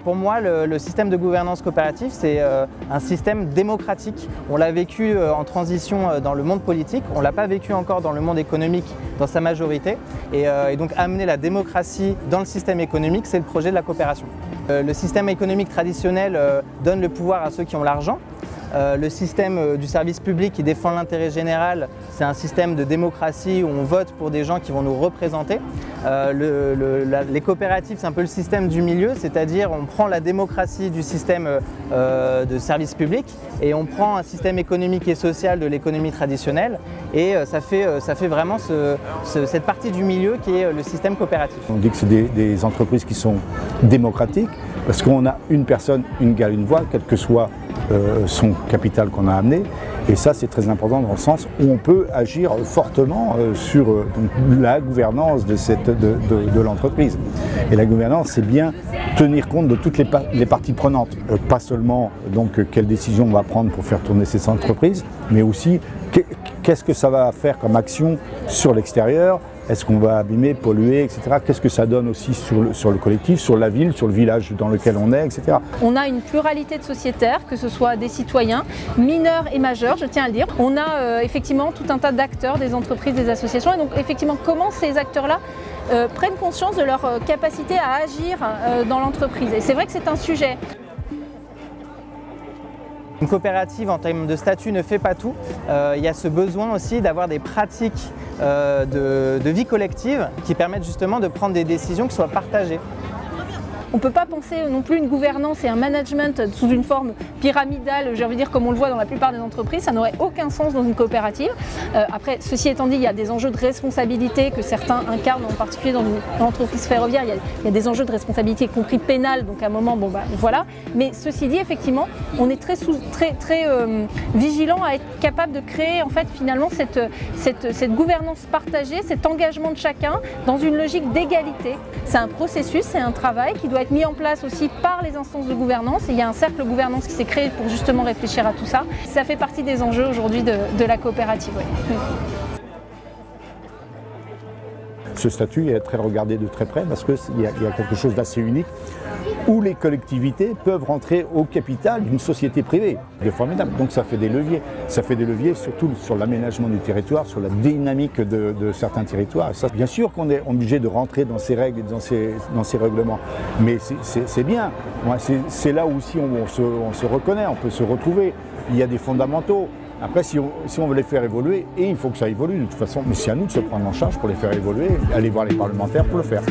Pour moi, le système de gouvernance coopérative, c'est un système démocratique. On l'a vécu en transition dans le monde politique, on ne l'a pas vécu encore dans le monde économique dans sa majorité. Et donc amener la démocratie dans le système économique, c'est le projet de la coopération. Le système économique traditionnel donne le pouvoir à ceux qui ont l'argent. Le système du service public qui défend l'intérêt général, c'est un système de démocratie où on vote pour des gens qui vont nous représenter. Les coopératives, c'est un peu le système du milieu, c'est-à-dire on prend la démocratie du système de service public et on prend un système économique et social de l'économie traditionnelle et ça fait vraiment cette partie du milieu qui est le système coopératif. On dit que c'est des entreprises qui sont démocratiques parce qu'on a une personne, une égale, une voix, quel que soit son capital qu'on a amené, et ça c'est très important dans le sens où on peut agir fortement sur la gouvernance de l'entreprise. Et la gouvernance, c'est bien tenir compte de toutes les parties prenantes, pas seulement donc quelles décisions on va prendre pour faire tourner ces entreprises, mais aussi qu'est-ce que ça va faire comme action sur l'extérieur. Est-ce qu'on va abîmer, polluer, etc. Qu'est-ce que ça donne aussi sur le collectif, sur la ville, sur le village dans lequel on est, etc. On a une pluralité de sociétaires, que ce soit des citoyens, mineurs et majeurs, je tiens à le dire. On a effectivement tout un tas d'acteurs, des entreprises, des associations. Et donc effectivement, comment ces acteurs-là prennent conscience de leur capacité à agir dans l'entreprise. Et c'est vrai que c'est un sujet. Une coopérative en termes de statut ne fait pas tout. Il y a ce besoin aussi d'avoir des pratiques de vie collective qui permettent justement de prendre des décisions qui soient partagées. On ne peut pas penser non plus une gouvernance et un management sous une forme pyramidale, j'ai envie de dire comme on le voit dans la plupart des entreprises, ça n'aurait aucun sens dans une coopérative. Après, ceci étant dit, il y a des enjeux de responsabilité que certains incarnent, en particulier dans une entreprise ferroviaire, il y a des enjeux de responsabilité, y compris pénale, donc à un moment, bon bah voilà. Mais ceci dit, effectivement, on est très vigilant à être capable de créer en fait finalement cette gouvernance partagée, cet engagement de chacun dans une logique d'égalité. C'est un processus, c'est un travail qui doit être mis en place aussi par les instances de gouvernance. Et il y a un cercle gouvernance qui s'est créé pour justement réfléchir à tout ça. Ça fait partie des enjeux aujourd'hui de la coopérative. Ouais. Ce statut est très regardé de très près parce qu'il y a quelque chose d'assez unique où les collectivités peuvent rentrer au capital d'une société privée. C'est formidable. Donc ça fait des leviers. Ça fait des leviers surtout sur l'aménagement du territoire, sur la dynamique de certains territoires. Et ça, bien sûr qu'on est obligé de rentrer dans ces règles et dans ces règlements. Mais c'est bien. C'est là où aussi on se reconnaît, on peut se retrouver. Il y a des fondamentaux. Après, si on veut les faire évoluer, et il faut que ça évolue de toute façon, mais c'est à nous de se prendre en charge pour les faire évoluer, aller voir les parlementaires pour le faire.